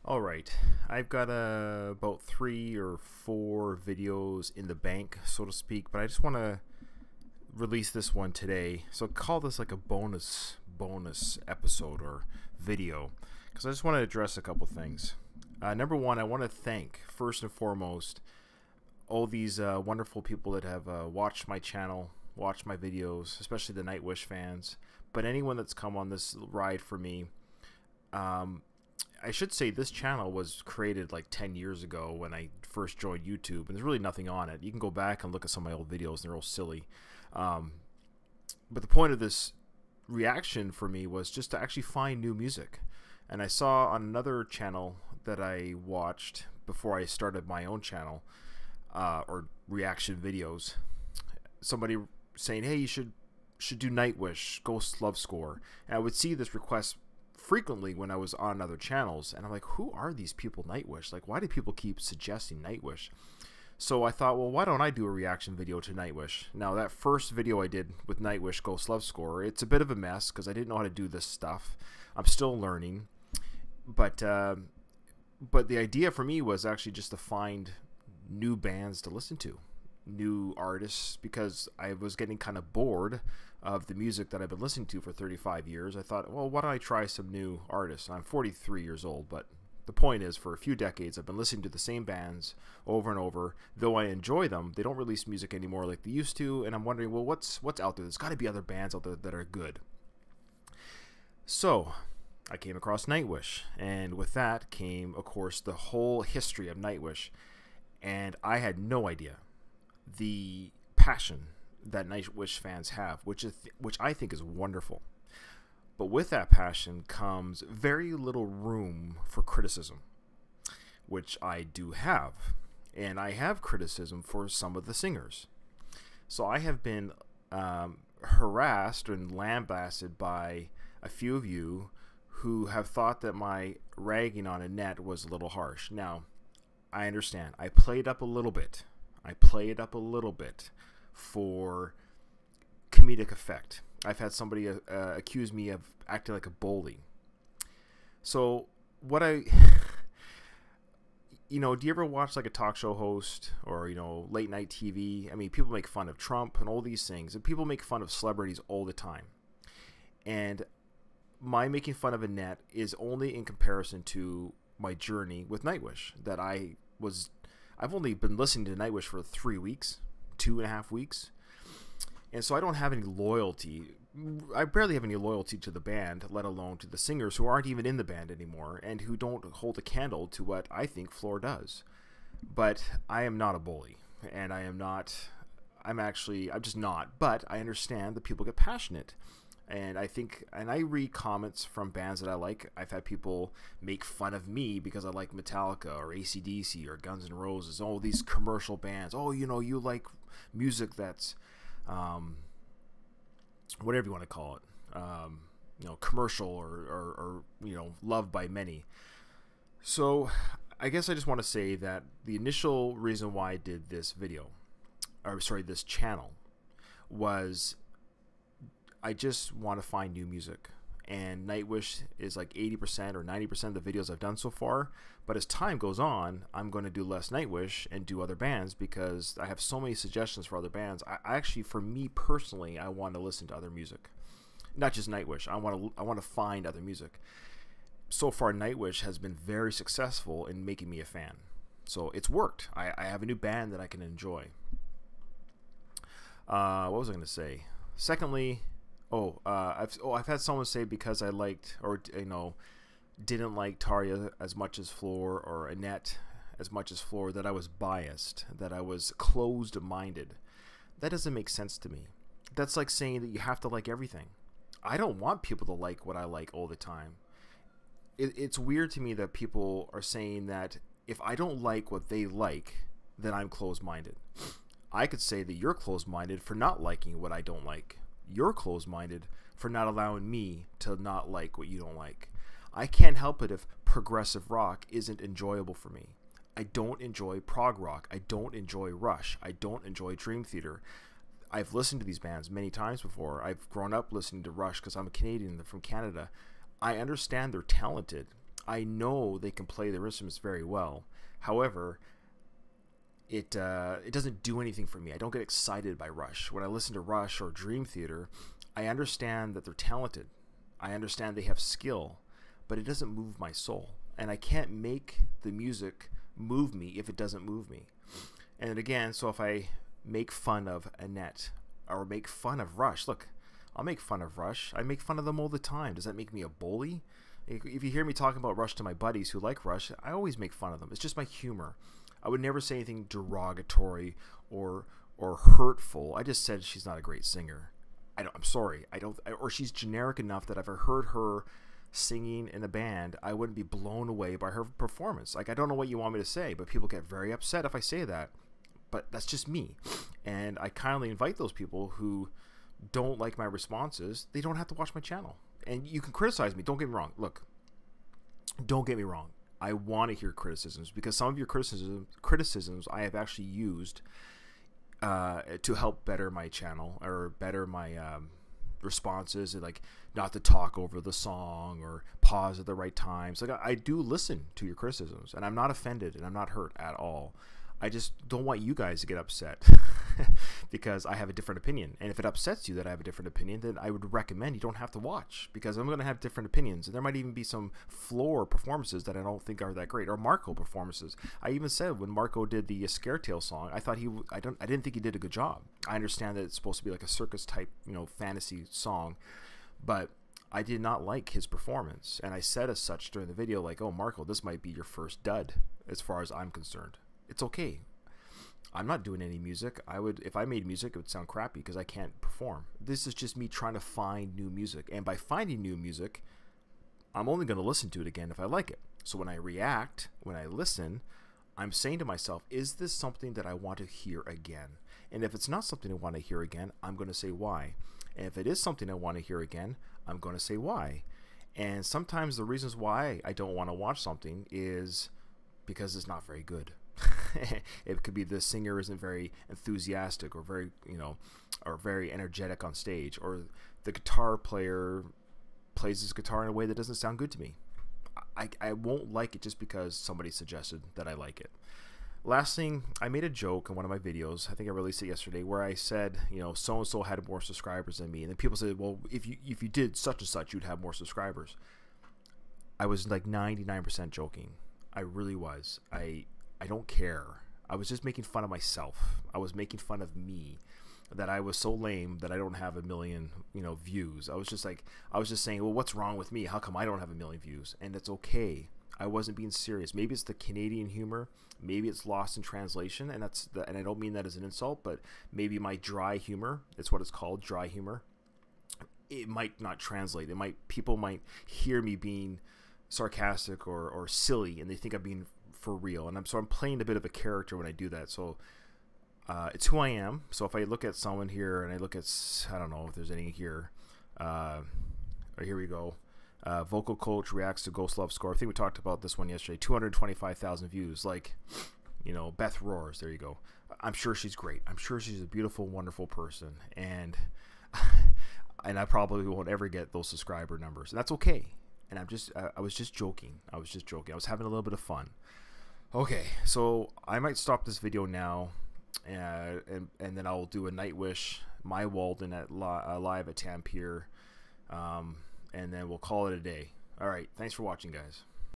All right, I've got about 3 or 4 videos in the bank, so to speak, but I just want to release this one today. So call this like a bonus episode or video, because I just want to address a couple things. Number one, I want to thank first and foremost all these wonderful people that have watched my channel, watched my videos, especially the Nightwish fans. But anyone that's come on this ride for me. I should say this channel was created like 10 years ago when I first joined YouTube, and there's really nothing on it. You can go back and look at some of my old videos, and they're all silly. But the point of this reaction for me was just to actually find new music. And I saw on another channel that I watched before I started my own channel, or reaction videos, somebody saying, hey, you should do Nightwish, Ghost Love Score. And I would see this request frequently when I was on other channels, and I'm like, who are these people Nightwish? Like, why do people keep suggesting Nightwish? So I thought, well, why don't I do a reaction video to Nightwish? Now, that first video I did with Nightwish Ghost Love Score, it's a bit of a mess because I didn't know how to do this stuff. I'm still learning, but the idea for me was actually just to find new bands to listen to, new artists, because I was getting kind of bored of the music that I've been listening to for 35 years. I thought, well, why don't I try some new artists? I'm 43 years old, but the point is, for a few decades, I've been listening to the same bands over and over. Though I enjoy them, they don't release music anymore like they used to, and I'm wondering, well, what's out there? There's got to be other bands out there that are good. So I came across Nightwish, and with that came, of course, the whole history of Nightwish, and I had no idea the passion that Nightwish fans have, which I think is wonderful. But with that passion comes very little room for criticism, which I do have. And I have criticism for some of the singers. So I have been harassed and lambasted by a few of you who have thought that my ragging on Annette was a little harsh. Now, I understand. I played up a little bit. For comedic effect. I've had somebody accuse me of acting like a bully. So what do you ever watch like a talk show host or, late night TV? I mean, people make fun of Trump and all these things, and people make fun of celebrities all the time. And my making fun of Annette is only in comparison to my journey with Nightwish. I've only been listening to Nightwish for 3 weeks, 2.5 weeks. And so I don't have any loyalty. I barely have any loyalty to the band, let alone to the singers who aren't even in the band anymore and who don't hold a candle to what I think Floor does. But I am not a bully, and I'm just not. But I understand that people get passionate. And I read comments from bands that I like. I've had people make fun of me because I like Metallica or AC/DC or Guns N' Roses, all these commercial bands. Oh, you like music that's, whatever you want to call it, commercial or loved by many. So I guess I just want to say that the initial reason why I did this this channel, was I just want to find new music. And Nightwish is like 80% or 90% of the videos I've done so far. But as time goes on, I'm going to do less Nightwish and do other bands because I have so many suggestions for other bands. I actually, for me personally, I want to listen to other music, not just Nightwish. I want to find other music. So far, Nightwish has been very successful in making me a fan. So it's worked. I have a new band that I can enjoy. What was I going to say? Secondly, I've had someone say because I liked or didn't like Tarja as much as Floor or Annette as much as Floor that I was biased, that I was closed-minded. That doesn't make sense to me. That's like saying that you have to like everything. I don't want people to like what I like all the time. It's weird to me that people are saying that if I don't like what they like, then I'm closed-minded. I could say that you're closed-minded for not liking what I don't like. You're closed-minded for not allowing me to not like what you don't like. I can't help it if progressive rock isn't enjoyable for me. I don't enjoy prog rock. I don't enjoy Rush. I don't enjoy Dream Theater. I've listened to these bands many times before. I've grown up listening to Rush because I'm a Canadian. They're from Canada. I understand they're talented. I know they can play their instruments very well. However, it doesn't do anything for me. I don't get excited by Rush. When I listen to Rush or Dream Theater, I understand that they're talented. I understand they have skill, but it doesn't move my soul. And I can't make the music move me if it doesn't move me. And again, so if I make fun of Annette or make fun of Rush, look, I'll make fun of Rush. I make fun of them all the time. Does that make me a bully? If you hear me talking about Rush to my buddies who like Rush, I always make fun of them. It's just my humor. I would never say anything derogatory or hurtful. I just said she's not a great singer. I'm sorry. Or she's generic enough that if I heard her singing in a band, I wouldn't be blown away by her performance. Like, I don't know what you want me to say, but people get very upset if I say that. But that's just me. And I kindly invite those people who don't like my responses. They don't have to watch my channel. And you can criticize me. Don't get me wrong. Look, don't get me wrong. I want to hear criticisms, because some of your criticisms I have actually used to help better my channel or better my responses, like not to talk over the song or pause at the right times. Like, I do listen to your criticisms, and I'm not offended and I'm not hurt at all. I just don't want you guys to get upset because I have a different opinion. And if it upsets you that I have a different opinion, then I would recommend you don't have to watch, because I'm going to have different opinions. And there might even be some floor performances that I don't think are that great, or Marco performances. I even said when Marco did the Scaretale song, I thought I didn't think he did a good job. I understand that it's supposed to be like a circus type, fantasy song, but I did not like his performance. And I said as such during the video, like, oh, Marco, this might be your first dud as far as I'm concerned. It's okay. I'm not doing any music. If I made music, it would sound crappy because I can't perform. This is just me trying to find new music. And by finding new music, I'm only going to listen to it again if I like it. So when I react, when I listen, I'm saying to myself, is this something that I want to hear again? And if it's not something I want to hear again, I'm going to say why. And if it is something I want to hear again, I'm going to say why. And sometimes the reasons why I don't want to watch something is because it's not very good. It could be the singer isn't very enthusiastic or very, or very energetic on stage, or the guitar player plays his guitar in a way that doesn't sound good to me. I won't like it just because somebody suggested that I like it. Last thing, I made a joke in one of my videos, I think I released it yesterday, where I said, so-and-so had more subscribers than me. And then people said, well, if you did such and such, you'd have more subscribers. I was like 99% joking. I really was. I don't care. I was just making fun of myself. I was making fun of me, that I was so lame that I don't have a million, views. I was just saying, well, what's wrong with me? How come I don't have a million views? And it's okay. I wasn't being serious. Maybe it's the Canadian humor. Maybe it's lost in translation, and and I don't mean that as an insult, but maybe my dry humor, it's what it's called, dry humor. It might not translate. People might hear me being sarcastic or silly, and they think I'm being for real, and I'm playing a bit of a character when I do that. So it's who I am. So if I look at someone here and I look at, I don't know if there's any here, here we go. Vocal coach reacts to Ghost Love score. I think we talked about this one yesterday. 225,000 views. Like, Beth roars. There you go. I'm sure she's great. I'm sure she's a beautiful, wonderful person, and I probably won't ever get those subscriber numbers, and that's okay. And I was just joking. I was having a little bit of fun. Okay, so I might stop this video now, and then I'll do a Nightwish, My Walden at live at Tampere, and then we'll call it a day. All right, thanks for watching, guys.